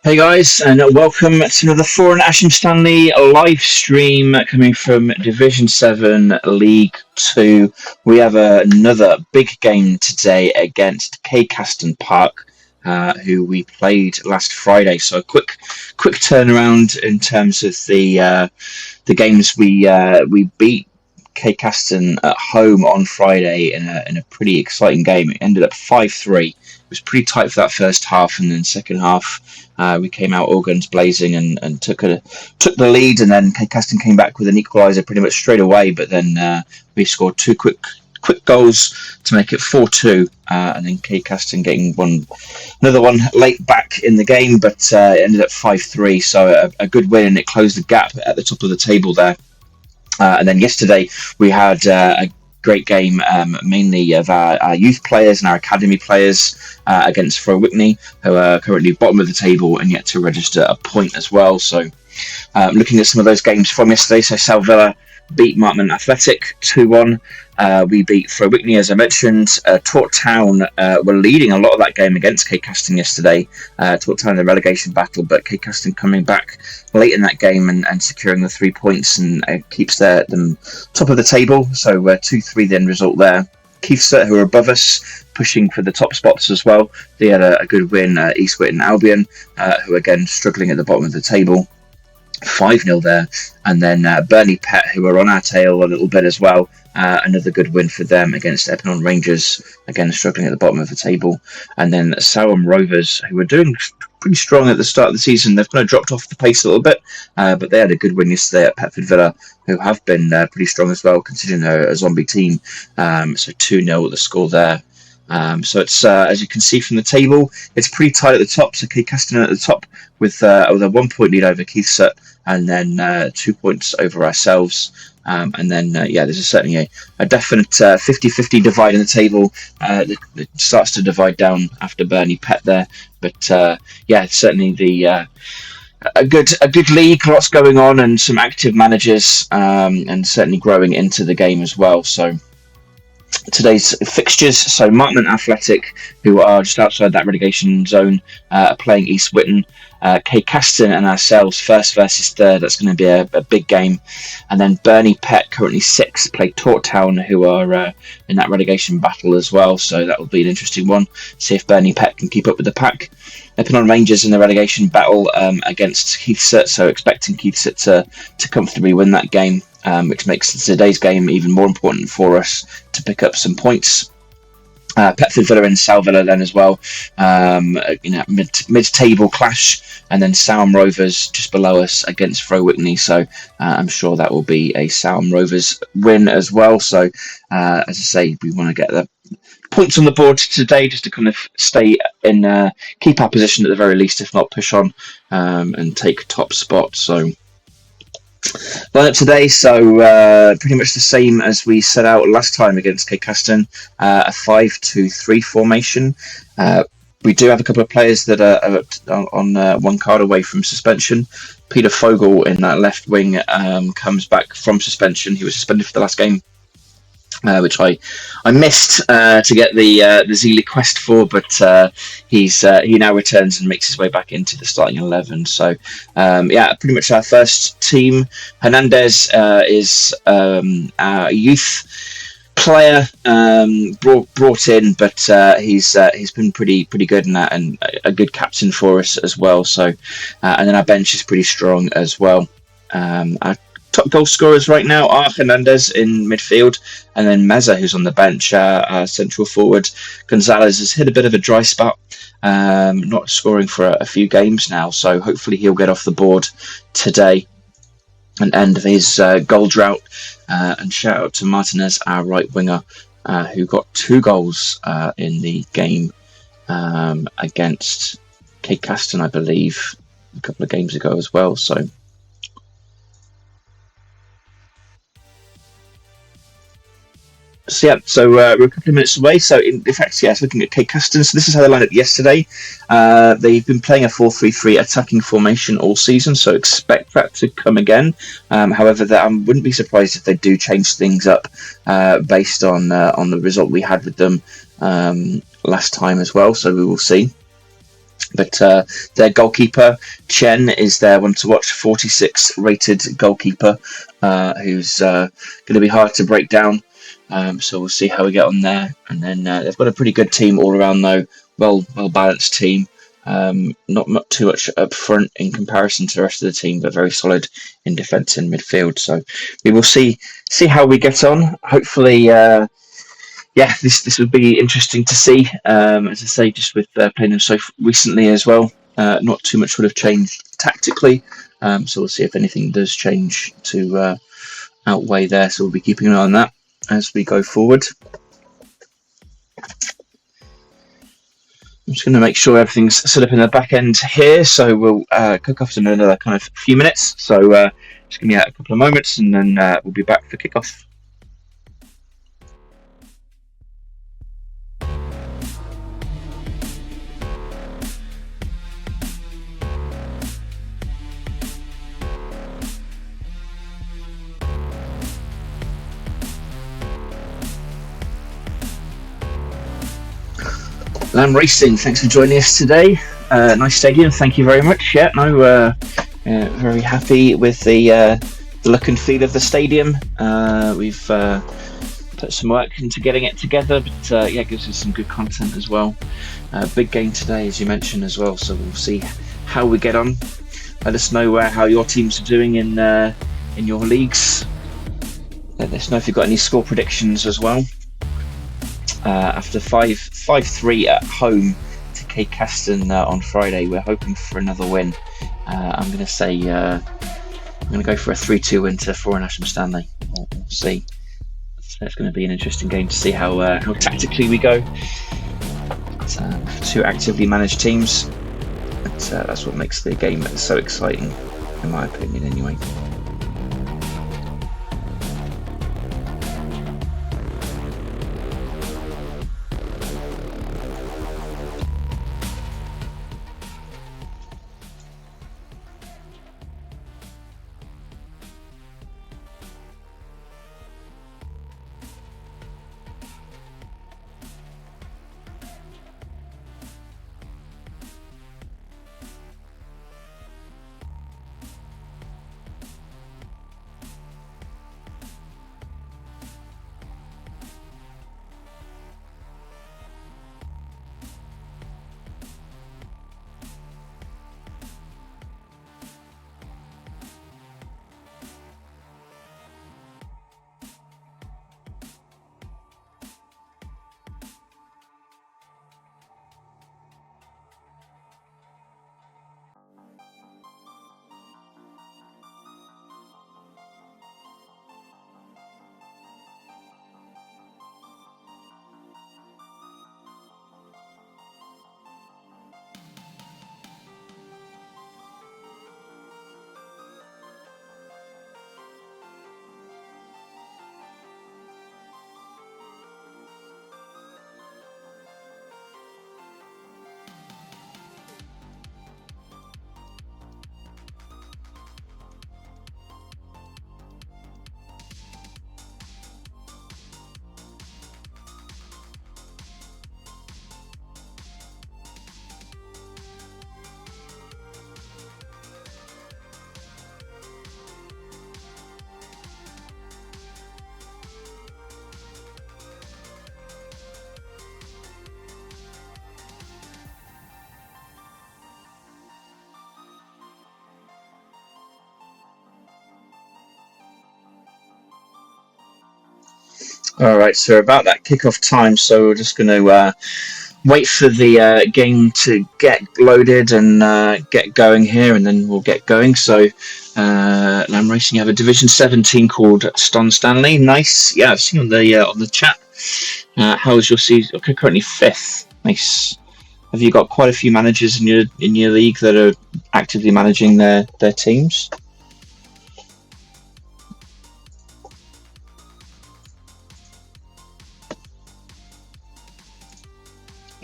Hey guys, and welcome to another Foron-Asham Stanley live stream coming from Division 7 League 2. We have another big game today against Caidcaston Park, who we played last Friday. So a quick turnaround in terms of the games. We beat Caidcaston at home on Friday in a pretty exciting game. It ended up 5-3. It was pretty tight for that first half, and then second half we came out all guns blazing and took the lead, and then Caidcaston came back with an equaliser pretty much straight away. But then we scored two quick quick goals to make it 4-2, and then Caidcaston getting another one late back in the game, but it ended up 5-3, so a good win, and it closed the gap at the top of the table there. And then yesterday we had a great game, mainly of our youth players and our academy players against Foron-Asham, who are currently bottom of the table and yet to register a point as well. So looking at some of those games from yesterday, so Sal Villa beat Martman Athletic 2-1. We beat Foron-Asham, as I mentioned. Tort Town were leading a lot of that game against Caidcaston yesterday. Tort Town in the relegation battle, but Caidcaston coming back late in that game and securing the 3 points, and keeps them top of the table. So 2-3 the end result there. Caidcaston, who are above us, pushing for the top spots as well. They had a good win. East Whitton Albion, who again struggling at the bottom of the table. 5-0 there, and then Burnley Pet, who are on our tail a little bit as well. Another good win for them against Epinal Rangers, again struggling at the bottom of the table. And then Sarum Rovers, who were doing pretty strong at the start of the season. They've kind of dropped off the pace a little bit, but they had a good win yesterday at Petford Villa, who have been pretty strong as well, considering they're a zombie team. So 2-0 the score there. So it's as you can see from the table, it's pretty tight at the top. So Caidcaston at the top with a 1 point lead over Caidcaston, and then 2 points over ourselves. And then there's certainly a definite 50-50 divide in the table. It starts to divide down after Burnley Pet there, but certainly a good league, lots going on, and some active managers, and certainly growing into the game as well. So today's fixtures, so Martman Athletic, who are just outside that relegation zone, are playing East Whitton. Caidcaston and ourselves, first versus third. That's going to be a big game. And then Burnley Pet, currently 6th, play Tort Town, who are in that relegation battle as well. So that will be an interesting one. See if Burnley Pet can keep up with the pack. Epinal Rangers in the relegation battle against Caidcaston, so expecting Caidcaston to comfortably win that game, which makes today's game even more important for us to pick up some points. Petford Villa and Sal Villa then as well, mid-table clash, and then Sarum Rovers just below us against Foron-Asham. So I'm sure that will be a Sarum Rovers win as well. So as I say, we want to get the points on the board today just to kind of stay in, keep our position at the very least, if not push on and take top spot. So lineup today, so pretty much the same as we set out last time against Caidcaston, a 5-2-3 formation. We do have a couple of players that are on one card away from suspension. Peter Fogel in that left wing comes back from suspension. He was suspended for the last game, which I missed to get the Zealy quest for, but he now returns and makes his way back into the starting 11. So pretty much our first team. Hernandez is our youth player, brought in, but he's been pretty good in that, and a good captain for us as well. So and then our bench is pretty strong as well. Our top goal scorers right now are Hernandez in midfield, and then Meza, who's on the bench, our central forward. Gonzalez has hit a bit of a dry spot, not scoring for a few games now, so hopefully he'll get off the board today and end his goal drought. And shout out to Martinez, our right winger, who got 2 goals in the game against Caidcaston, I believe, a couple of games ago as well. So we're a couple of minutes away. So in fact, looking at Caidcaston. So this is how they lined up yesterday. They've been playing a 4-3-3 attacking formation all season, so expect that to come again. However, I wouldn't be surprised if they do change things up based on the result we had with them last time as well. So we will see. But their goalkeeper, Chen, is their one to watch, 46 rated goalkeeper, who's going to be hard to break down. So we'll see how we get on there. And then they've got a pretty good team all around, though. Well balanced team. Not too much up front in comparison to the rest of the team, but very solid in defence and midfield. So we will see how we get on. Hopefully, this will be interesting to see. As I say, just with playing them so recently as well, not too much would have changed tactically. So we'll see if anything does change to outweigh there. So we'll be keeping an eye on that as we go forward. going to make sure everything's set up in the back end here, so we'll kick off in another kind of few minutes. So just give me a couple of moments, and then we'll be back for kickoff. Lamb Racing, thanks for joining us today. Nice stadium, thank you very much. Yeah, no, very happy with the look and feel of the stadium. We've put some work into getting it together, but yeah, it gives us some good content as well. Big game today, as you mentioned as well, so we'll see how we get on. Let us know how your teams are doing in your leagues. Let us know if you've got any score predictions as well. After 5-3 at home to Caidcaston on Friday, we're hoping for another win. I'm going to say I'm going to go for a 3-2 win to Foron-Asham Stanley. We'll see. So it's going to be an interesting game to see how tactically we go. Two actively managed teams. That's what makes the game so exciting, in my opinion, anyway. All right, so about that kickoff time, so we're just going to wait for the game to get loaded and get going here, and then we'll get going. So, Lamb Racing, you have a Division 7 team called Ston Stanley. Nice, yeah, I've seen on the chat. How is your season? Okay, currently 5th. Nice. Have you got quite a few managers in your league that are actively managing their teams?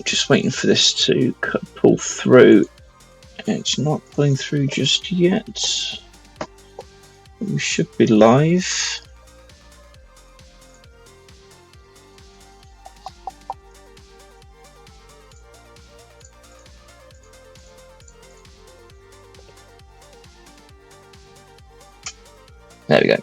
Just waiting for this to pull through. It's not pulling through just yet. We should be live. There we go.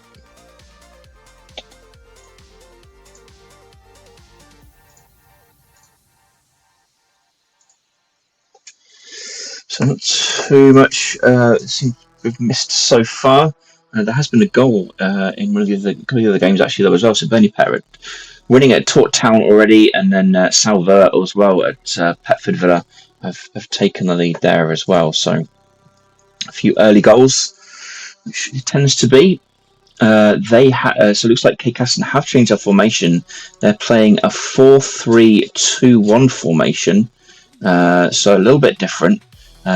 So not too much we've missed so far. There has been a goal in one of the other games actually though as well. So Bernie Perrott winning at Tort Town already, and then Salver as well at Petford Villa have taken the lead there as well. So a few early goals, which it tends to be. So it looks like Caidcaston have changed their formation. They're playing a 4-3-2-1 formation. So a little bit different.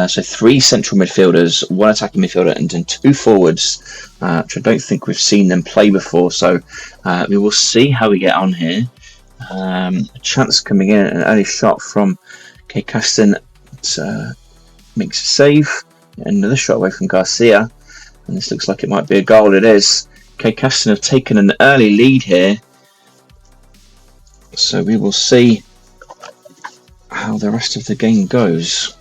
So 3 central midfielders, 1 attacking midfielder, and then 2 forwards, which I don't think we've seen them play before. So we will see how we get on here. A chance coming in, an early shot from Caidcaston makes a save. Another shot away from Garcia, and this looks like it might be a goal. It is. Caidcaston have taken an early lead here, so we will see how the rest of the game goes.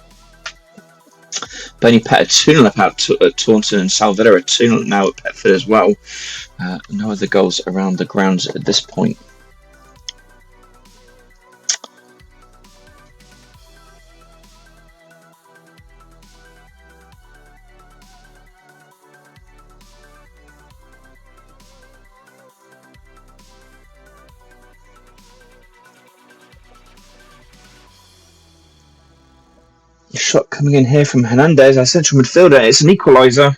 Bernie Pett 2-0 up out at Taunton, and Salvilla are 2-0 now at Petford as well. No other goals around the grounds at this point. Shot coming in here from Hernandez, our central midfielder. It's an equaliser.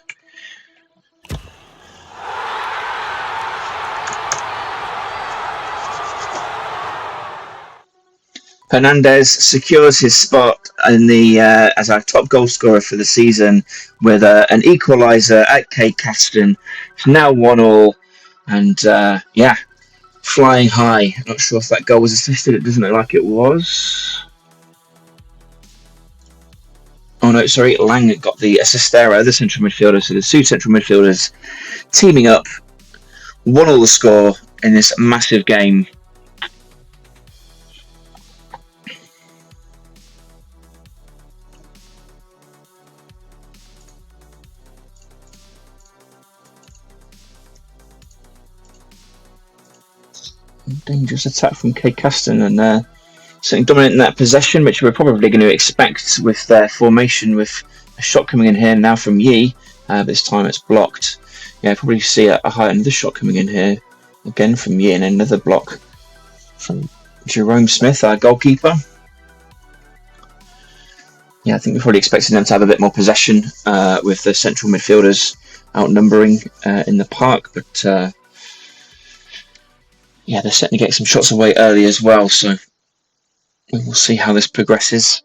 Hernandez secures his spot in the as our top goal scorer for the season with an equaliser at Caidcaston. It's now 1-1, and yeah, flying high. Not sure if that goal was assisted. It doesn't look like it was. Oh no, sorry, Lang got the assist there, the central midfielder. So the 2 central midfielders teaming up, 1-1 the score in this massive game. Dangerous attack from Caidcaston, and something dominant in that possession, which we're probably going to expect with their formation, with a shot coming in here now from Yi. This time it's blocked. Yeah, probably see another shot coming in here again from Yi, and another block from Jerome Smith, our goalkeeper. Yeah, I think we're probably expecting them to have a bit more possession with the central midfielders outnumbering in the park, but yeah, they're certainly getting some shots away early as well, so we will see how this progresses.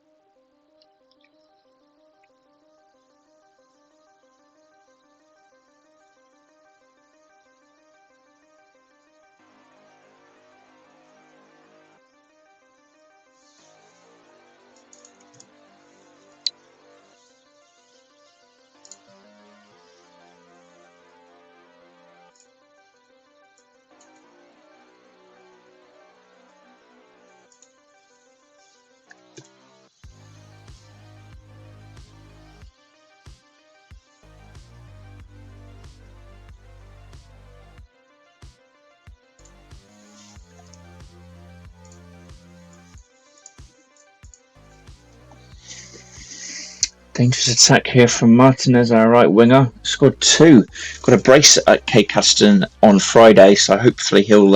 Dangerous attack here from Martinez, our right winger. Scored 2. Got a brace at Caidcaston on Friday, so hopefully he'll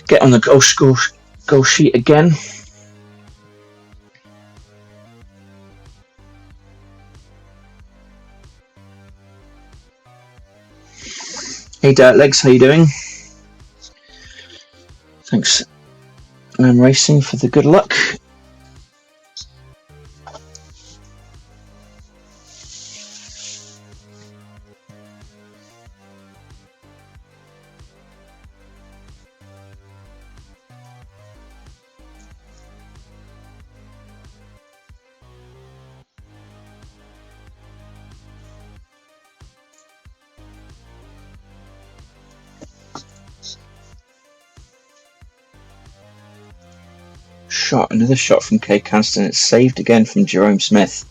get on the goal sheet again. Hey Dirt Legs, how you doing? Thanks, Lamb Racing, for the good luck. Another shot from Caidcaston. It's saved again from Jerome Smith.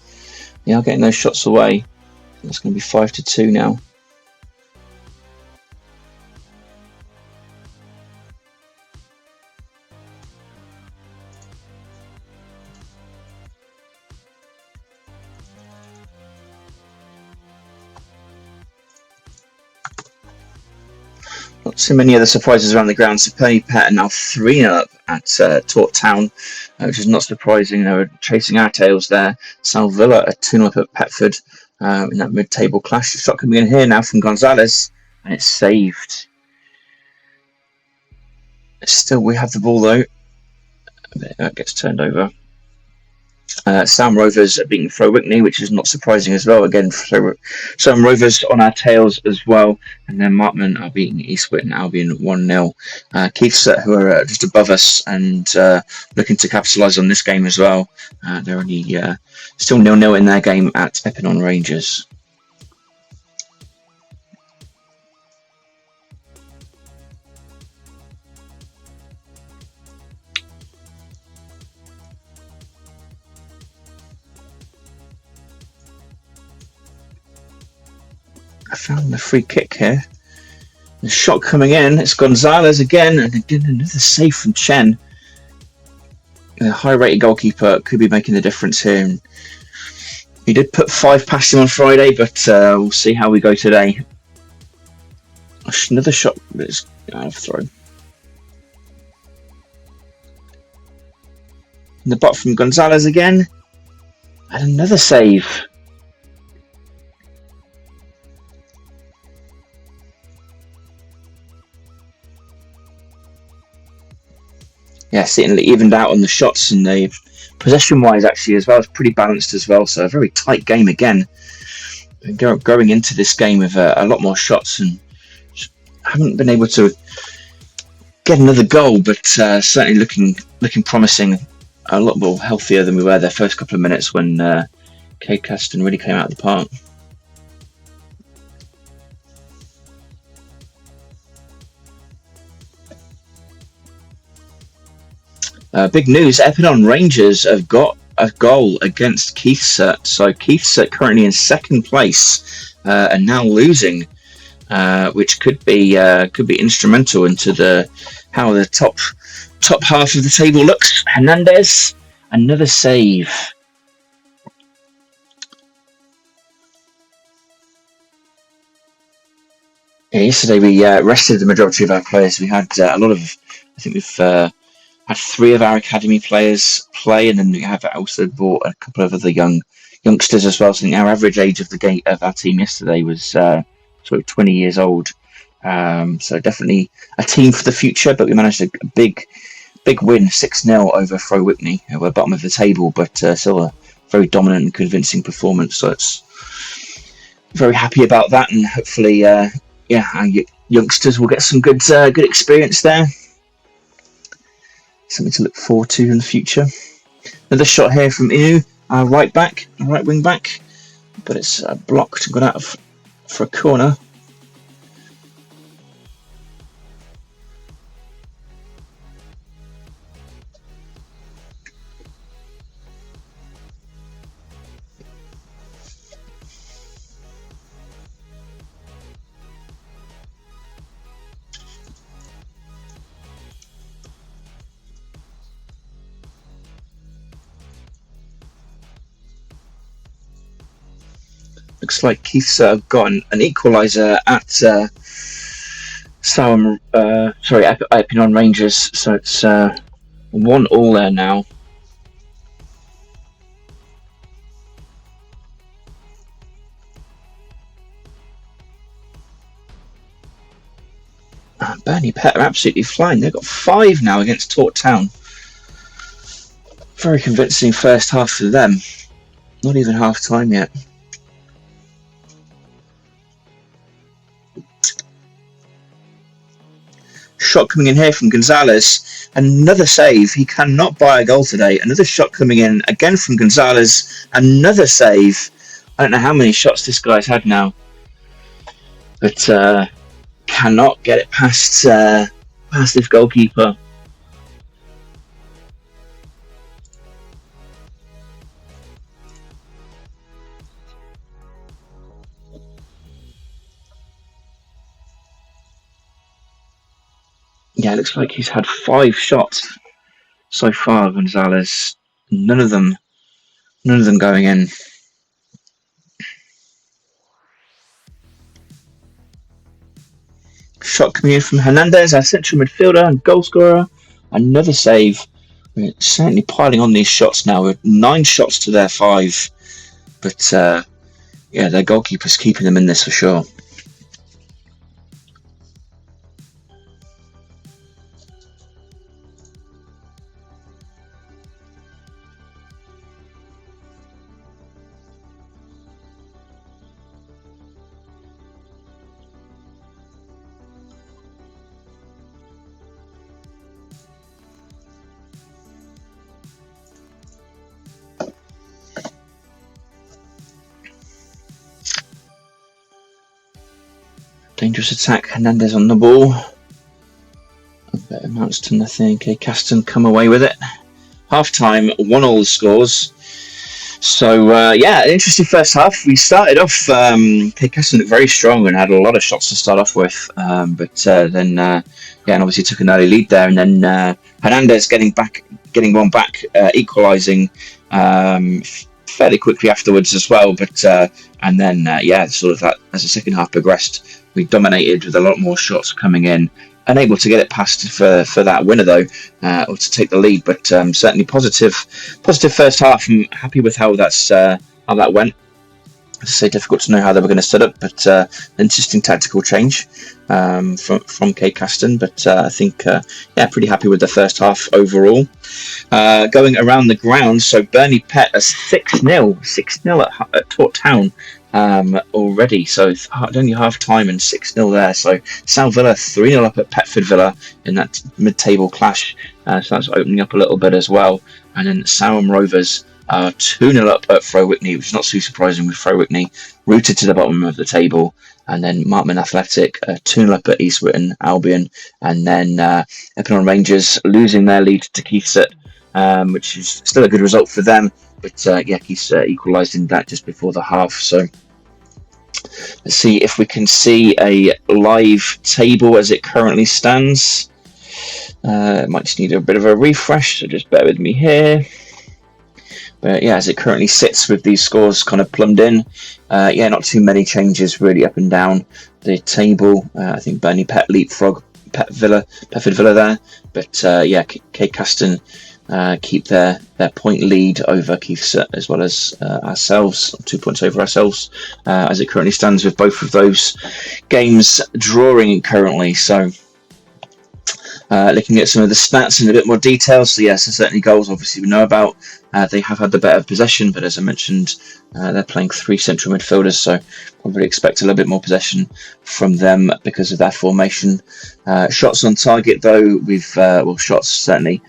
They are getting those shots away. It's going to be 5-2 now. Not too many other surprises around the ground. So Bernie Pett now 3-0 up at Taunton Town, which is not surprising. They were chasing our tails there. Salvilla are 2-0 up at Petford in that mid-table clash. The shot coming in here now from Gonzalez, and it's saved. Still, we have the ball though. That gets turned over. Sam Rovers beating Fro Whitney, which is not surprising as well. Again, Sam Rovers on our tails as well. And then Markman are beating East Witten Albion 1-0. Keithset, who are just above us and looking to capitalise on this game as well. They're only still 0-0 in their game at Epinnon Rangers. I found the free kick here. The shot coming in. It's Gonzalez again, and again another save from Chen. The high-rated goalkeeper could be making the difference here. And he did put 5 past him on Friday, but we'll see how we go today. Another shot, but it's out of throw. And the bot from Gonzalez again, and another save. Yeah, certainly evened out on the shots, and the possession-wise actually as well, it's pretty balanced as well. So a very tight game again. Going into this game with a lot more shots, and haven't been able to get another goal, but certainly looking promising. A lot more healthier than we were their first couple of minutes when Caidcaston really came out of the park. Big news, Epinnon Rangers have got a goal against Keithset. So Keithset currently in second place and now losing, which could be instrumental into how the top half of the table looks. Hernandez, another save. Yeah, yesterday we rested the majority of our players. We had a lot of, I think we've had 3 of our academy players play, and then we have also bought a couple of other youngsters as well. So I think our average age of our team yesterday was sort of 20 years old. So definitely a team for the future. But we managed a big win, 6-0 over Fro Whitney. We're bottom of the table, but still a very dominant and convincing performance. So it's very happy about that, and hopefully, our youngsters will get some good experience there. Something to look forward to in the future. Another shot here from Inu, our right wing back, but it's blocked and gone out for a corner. Looks like Keith's got an equaliser at Epinnon Rangers, so it's 1-1 there now. Burnley Pet are absolutely flying. They've got 5 now against Tort Town. Very convincing first half for them. Not even half time yet. Shot coming in here from Gonzalez. Another save. He cannot buy a goal today. Another shot coming in again from Gonzalez. Another save. I don't know how many shots this guy's had now, but cannot get it past this goalkeeper. Yeah, it looks like he's had 5 shots so far, Gonzalez. None of them going in. Shot coming in from Hernandez, our central midfielder and goal scorer. Another save. We're certainly piling on these shots now. We're 9 shots to their 5. But their goalkeeper's keeping them in this for sure. Dangerous attack. Hernandez on the ball. That amounts to nothing. Caidcaston come away with it. Half time, 1-1 scores. So yeah, an interesting first half. We started off. Caidcaston looked very strong and had a lot of shots to start off with, but then yeah, and obviously took an early lead there, and then Hernandez getting one back, equalising fairly quickly afterwards as well. But and then yeah, sort of that as the second half progressed, we dominated with a lot more shots coming in. Unable to get it past for that winner though, or to take the lead, but certainly positive first half. I'm happy with how that went. As I say, difficult to know how they were going to set up, but interesting tactical change from Caidcaston. But I think yeah, pretty happy with the first half overall. Going around the ground, so Bernie Pett a 6-0 at Tort Town. Already, so only half time and 6-0 there. So Sal Villa 3-0 up at Petford Villa in that mid-table clash, so that's opening up a little bit as well. And then Sarum Rovers 2-0 up at Fro Whitney, which is not too surprising with Fro Whitney rooted to the bottom of the table. And then Markman Athletic 2-0 up at East Witton Albion, and then Epinal Rangers losing their lead to Keithset, which is still a good result for them. But yeah, he's equalised in that just before the half. So let's see if we can see a live table as it currently stands. Might just need a bit of a refresh, so just bear with me here. But yeah, as it currently sits with these scores kind of plumbed in, yeah, not too many changes really up and down the table. I think Bernie Pett leapfrog Petford Villa there. But yeah, Caidcaston keep their point lead over Keithset as well as ourselves, 2 points over ourselves, as it currently stands with both of those games drawing currently. So looking at some of the stats in a bit more detail. So yes, there's certainly goals obviously we know about. They have had the better possession, but as I mentioned, they're playing 3 central midfielders, so probably expect a little bit more possession from them because of their formation. Shots on target though, shots certainly.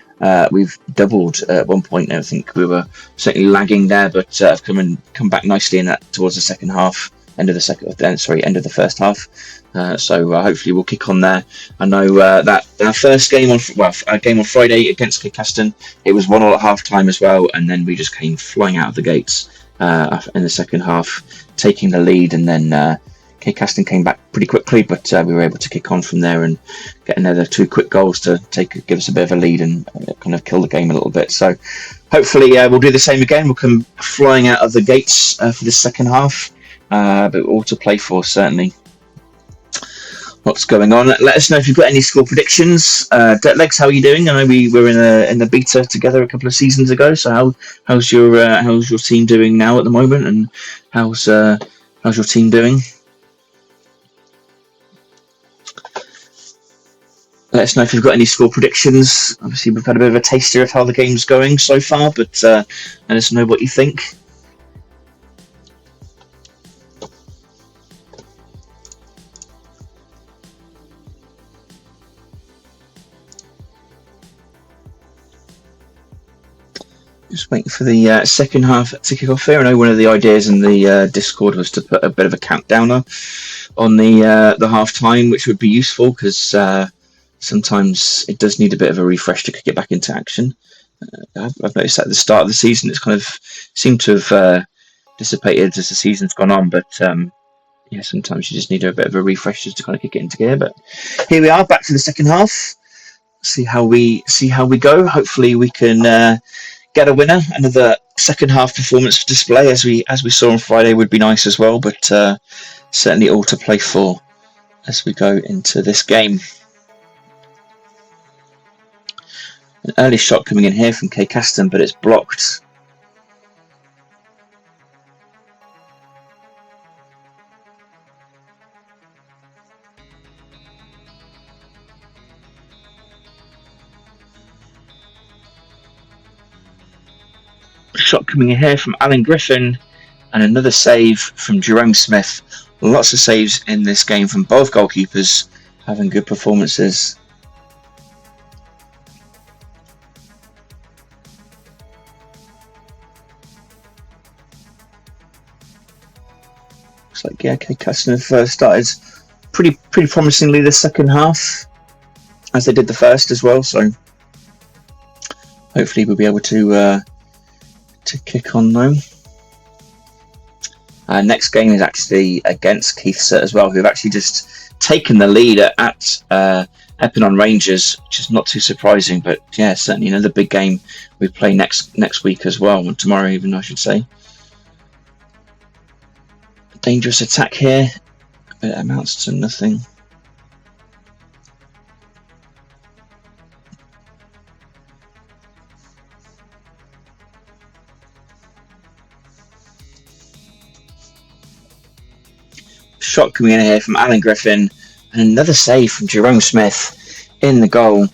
We've doubled at one point. I think we were certainly lagging there, but have come back nicely in that towards the second half, end of the first half. So hopefully we'll kick on there. I know that our first game on Friday against Caidcaston, it was 1-1 at half time as well, and then we just came flying out of the gates in the second half, taking the lead, and then Caidcaston came back pretty quickly, but we were able to kick on from there and get another 2 quick goals to give us a bit of a lead and kind of kill the game a little bit. So hopefully we'll do the same again. We'll come flying out of the gates for the second half, but all to play for certainly. What's going on? Let us know if you've got any score predictions. Dirtlegs, how are you doing? I know we were in the beta together a couple of seasons ago. So how's your team doing now at the moment, and how's your team doing? Let us know if you've got any score predictions. Obviously, we've had a bit of a taster of how the game's going so far, but let us know what you think. Just waiting for the second half to kick off here. I know one of the ideas in the Discord was to put a bit of a countdowner on the half time, which would be useful because sometimes it does need a bit of a refresh to kick it back into action. I've noticed that at the start of the season it's kind of seemed to have dissipated as the season's gone on, but yeah, sometimes you just need a bit of a refresh just to kind of kick it into gear. But here we are, back to the second half. See how we go. Hopefully we can get a winner. Another second half performance display as we saw on Friday would be nice as well, but certainly all to play for as we go into this game. An early shot coming in here from Caidcaston, but it's blocked. Shot coming in here from Alan Griffin, and another save from Jerome Smith. Lots of saves in this game from both goalkeepers, having good performances. Looks like yeah, Caidcaston have started pretty promisingly the second half, as they did the first as well. So hopefully we'll be able to kick on though. Next game is actually against Caidcaston as well, who've actually just taken the lead at Epinal Rangers, which is not too surprising. But yeah, certainly another big game we play next week as well, or tomorrow even, I should say. Dangerous attack here, but it amounts to nothing. Shot coming in here from Alan Griffin, and another save from Jerome Smith in the goal.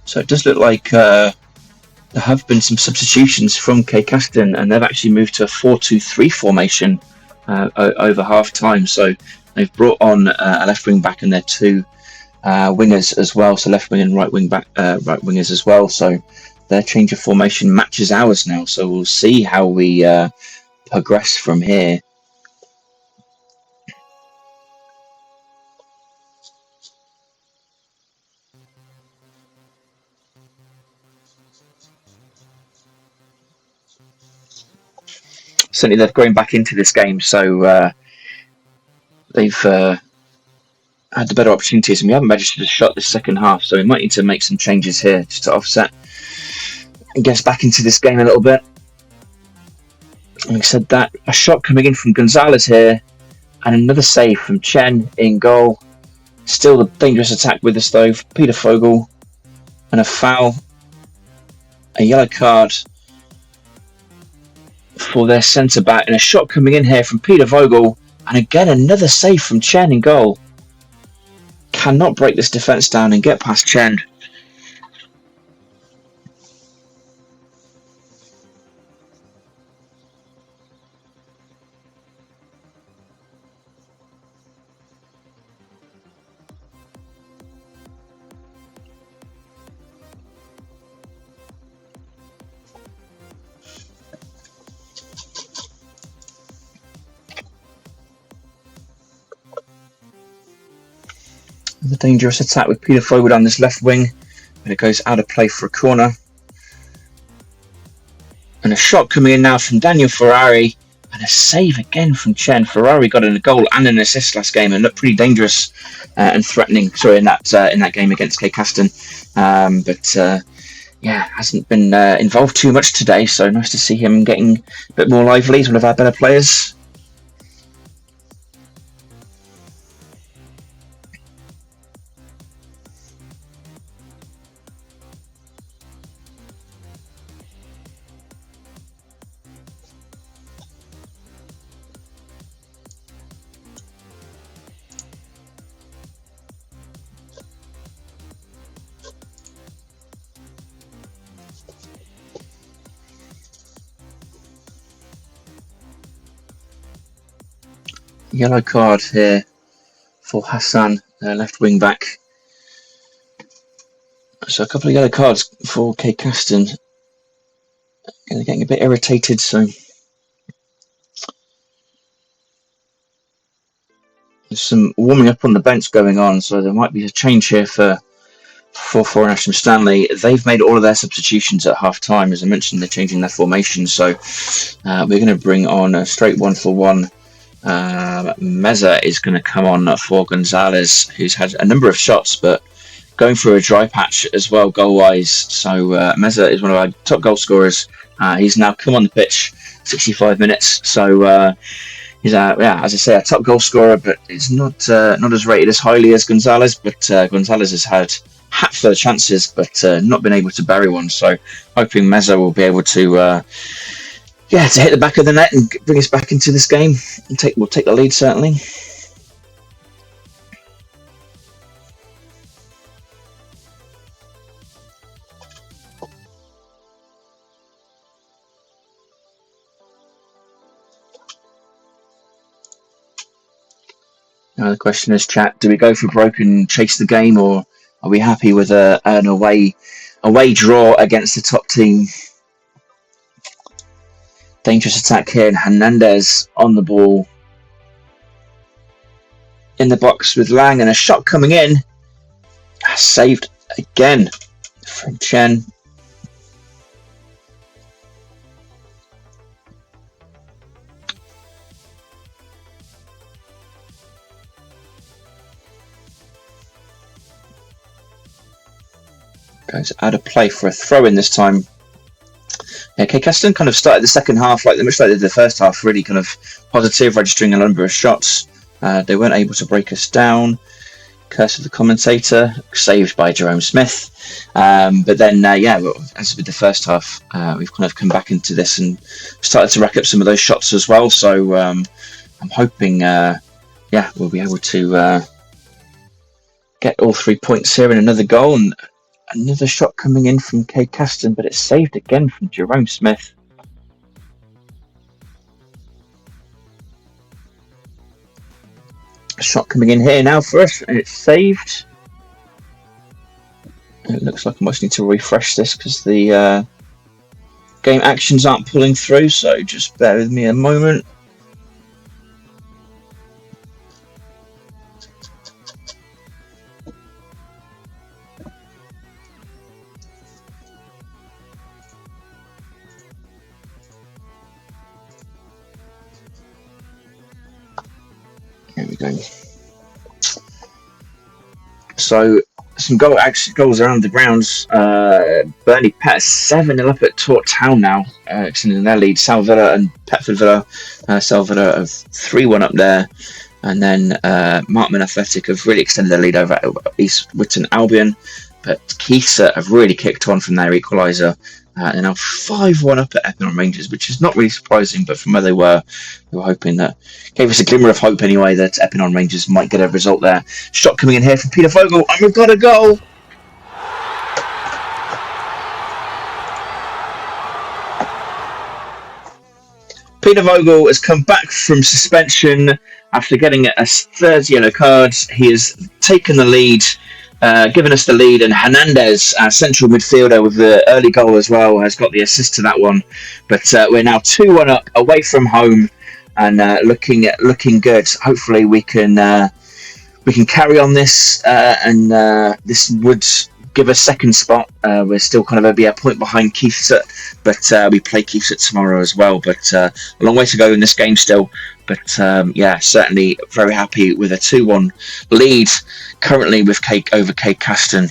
So it does look like there have been some substitutions from Caidcaston, and they've actually moved to a 4-2-3 formation over half time. So they've brought on a left wing back and their two wingers as well. So left wing and right wing back, right wingers as well. So their change of formation matches ours now. So we'll see how we progress from here. Certainly they've grown back into this game, so they've had the better opportunities, and we haven't registered a shot this second half, so we might need to make some changes here just to offset and get us back into this game a little bit. Having said that, a shot coming in from Gonzalez here, and another save from Chen in goal. Still the dangerous attack with us though, Peter Fogel, and a foul, a yellow card for their centre back, and a shot coming in here from Peter Vogel, and again another save from Chen in goal. Cannot break this defence down and get past Chen. The dangerous attack with Peter Fogel down this left wing, but it goes out of play for a corner. And a shot coming in now from Daniel Ferrari, and a save again from Chen. Ferrari got in a goal and an assist last game and looked pretty dangerous and threatening. Sorry, in that game against Caidcaston, but yeah, hasn't been involved too much today. So nice to see him getting a bit more lively. He's one of our better players. Yellow card here for Hassan, left wing back. So a couple of yellow cards for Caidcaston. They're getting a bit irritated, so there's some warming up on the bench going on, so there might be a change here for Foron-Asham Stanley. They've made all of their substitutions at half time. As I mentioned, they're changing their formation, so we're going to bring on a straight 1-for-1. Meza is going to come on for Gonzalez, who's had a number of shots, but going through a dry patch as well, goal-wise. So Meza is one of our top goal scorers. He's now come on the pitch, 65 minutes. So he's, yeah, as I say, a top goal scorer, but he's not as rated as highly as Gonzalez. But Gonzalez has had hatful of chances, but not been able to bury one. So hoping Meza will be able to to hit the back of the net and bring us back into this game. And we'll take the lead, certainly. Now the question is, chat: do we go for broke and chase the game, or are we happy with an away draw against the top team? Dangerous attack here, and Hernandez on the ball in the box with Lang, and a shot coming in. Saved again from Chen. Goes out of play for a throw in this time. Yeah, Caidcaston kind of started the second half much like they did the first half, really kind of positive, registering a number of shots. They weren't able to break us down. Curse of the commentator, saved by Jerome Smith. But then, as with the first half, we've kind of come back into this and started to rack up some of those shots as well. So I'm hoping, we'll be able to get all 3 points here and another goal. And another shot coming in from Caidcaston, but it's saved again from Jerome Smith. A shot coming in here now for us, and it's saved. It looks like I must need to refresh this because the game actions aren't pulling through, so just bear with me a moment. Here we go. So some goals around the grounds. Burnley Pet 7-0 up at Tort Town now, extending their lead. Sal Villa and Petford Villa. Sal Villa have 3-1 up there. And then Markman Athletic have really extended their lead over East Witton Albion. But Keithsett have really kicked on from their equaliser. They're now 5-1 up at Epinham Rangers, which is not really surprising, but from where they were hoping that. Gave us a glimmer of hope anyway that Epinham Rangers might get a result there. Shot coming in here from Peter Vogel, and we've got a goal! Peter Vogel has come back from suspension after getting a third yellow card. He has taken the lead, given us the lead, and Hernandez, our central midfielder with the early goal as well, has got the assist to that one. But we're now 2-1 up away from home, and looking good. Hopefully we can carry on this, and this would give us second spot. We're still kind of a point behind Keithsett, but we play Keithsett tomorrow as well. But a long way to go in this game still. But certainly very happy with a 2-1 lead currently with over Caidcaston.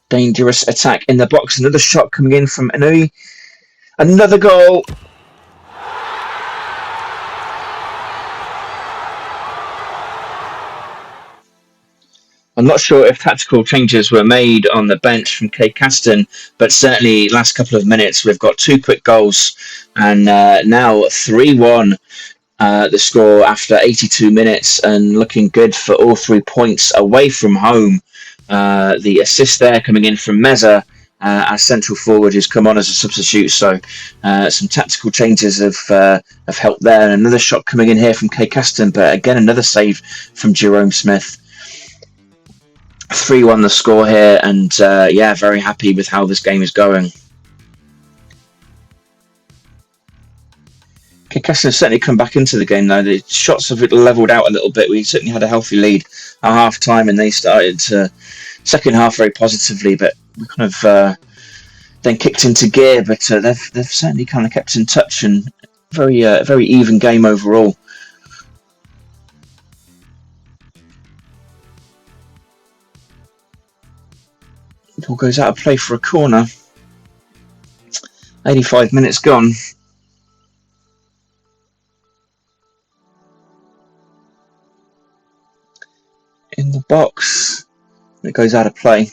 Dangerous attack in the box. Another shot coming in from Inui. Another goal. I'm not sure if tactical changes were made on the bench from Caidcaston, but certainly last couple of minutes we've got 2 quick goals, and now 3-1 the score after 82 minutes, and looking good for all 3 points away from home. The assist there coming in from Meza, our central forward, who's come on as a substitute. So some tactical changes have helped there. And another shot coming in here from Caidcaston, but again another save from Jerome Smith. 3-1 the score here, and very happy with how this game is going. Caidcaston has certainly come back into the game though. The shots have levelled out a little bit. We certainly had a healthy lead at half time, and they started second half very positively, but we kind of then kicked into gear. But they've certainly kind of kept in touch, and very even game overall. Ball goes out of play for a corner. 85 minutes gone. In the box. It goes out of play.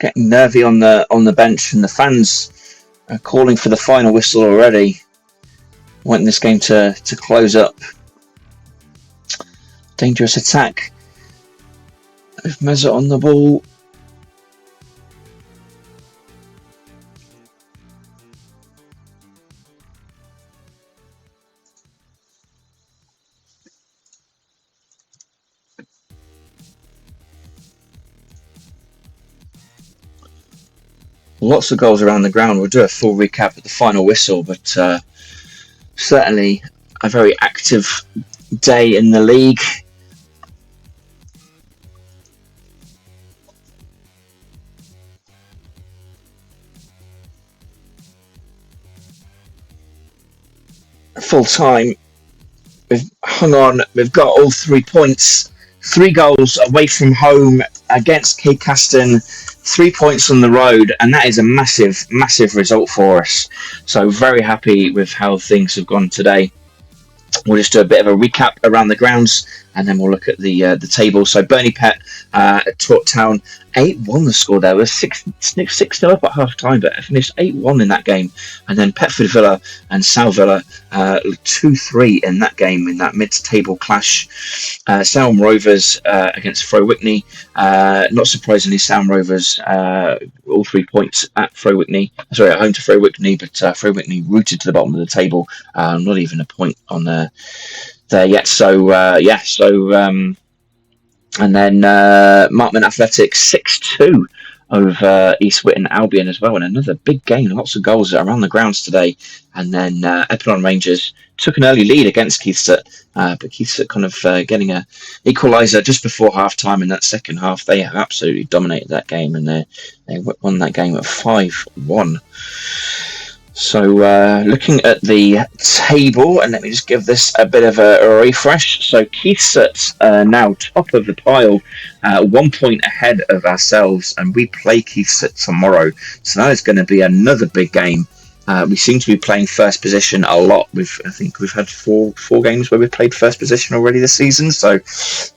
getting nervy on the bench, and the fans are calling for the final whistle already. Wanting this game to close up. Dangerous attack with Meza on the ball. Lots of goals around the ground. We'll do a full recap at the final whistle, but certainly a very active day in the league. Full time. We've hung on. We've got all 3 points. 3 goals away from home against Caidcaston. 3 points on the road, and that is a massive, massive result for us. So very happy with how things have gone today. We'll just do a bit of a recap around the grounds, and then we'll look at the table. So Bernie Pett at Tort Town, 8-1 the score there. It was 6-0 up at half time, but it finished 8-1 in that game. And then Petford Villa and Sal Villa 2-3 in that game, in that mid-table clash. Salm Rovers against Fro Wickney. Not surprisingly, Salm Rovers all 3 points at Fro Wickney. Sorry, at home to Fro Wickney, but Fro Wickney rooted to the bottom of the table. Not even a point on there yet. So and then Markman Athletics 6-2 over East Witton Albion as well, and another big game. Lots of goals around the grounds today. And then Epilon Rangers took an early lead against Keithsett, but Keithsett kind of getting a equaliser just before half time in that second half. They have absolutely dominated that game, and they won that game at 5-1. So looking at the table, and let me just give this a bit of a refresh. So Keithsett now top of the pile, 1 point ahead of ourselves, and we play Keithsett tomorrow. So that is going to be another big game. We seem to be playing first position a lot. I think we've had four games where we've played first position already this season. So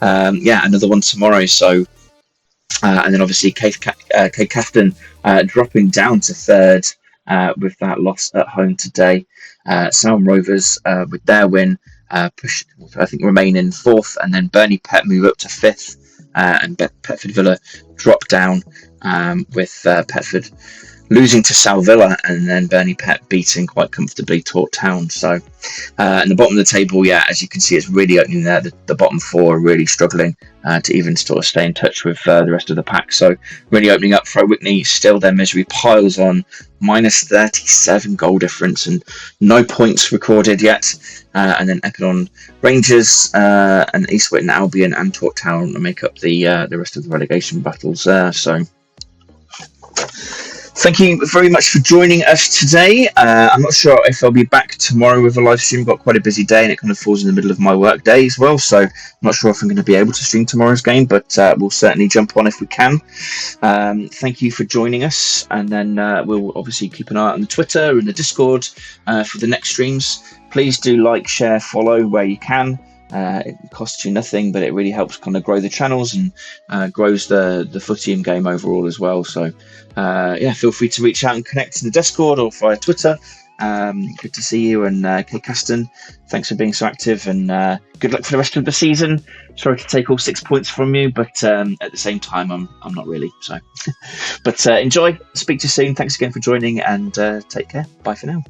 another one tomorrow. So and then obviously Caidcaston dropping down to third. With that loss at home today. Salm Rovers with their win remain in fourth, and then Bernie Pett move up to fifth, and Petford Villa drop down with Petford losing to Sal Villa, and then Bernie Pett beating quite comfortably Tort Town. So in the bottom of the table, as you can see, it's really opening there. The bottom 4 are really struggling to even sort of stay in touch with the rest of the pack. So really opening up. Fro Wickney still their misery piles on, minus 37 goal difference and no points recorded yet. And then Epilon Rangers and East Witton Albion and Tort Town make up the rest of the relegation battles there. So thank you very much for joining us today. I'm not sure if I'll be back tomorrow with a live stream. I've got quite a busy day, and it kind of falls in the middle of my work day as well. So I'm not sure if I'm going to be able to stream tomorrow's game, but we'll certainly jump on if we can. Thank you for joining us, and then we'll obviously keep an eye on the Twitter and the Discord for the next streams. Please do like, share, follow where you can. It costs you nothing, but it really helps kind of grow the channels and grows the Footium game overall as well. So feel free to reach out and connect to the Discord or via Twitter. Good to see you, and Caidcaston, thanks for being so active, and good luck for the rest of the season. Sorry to take all 6 points from you, but at the same time I'm not really, so but enjoy. Speak to you soon. Thanks again for joining, and take care. Bye for now.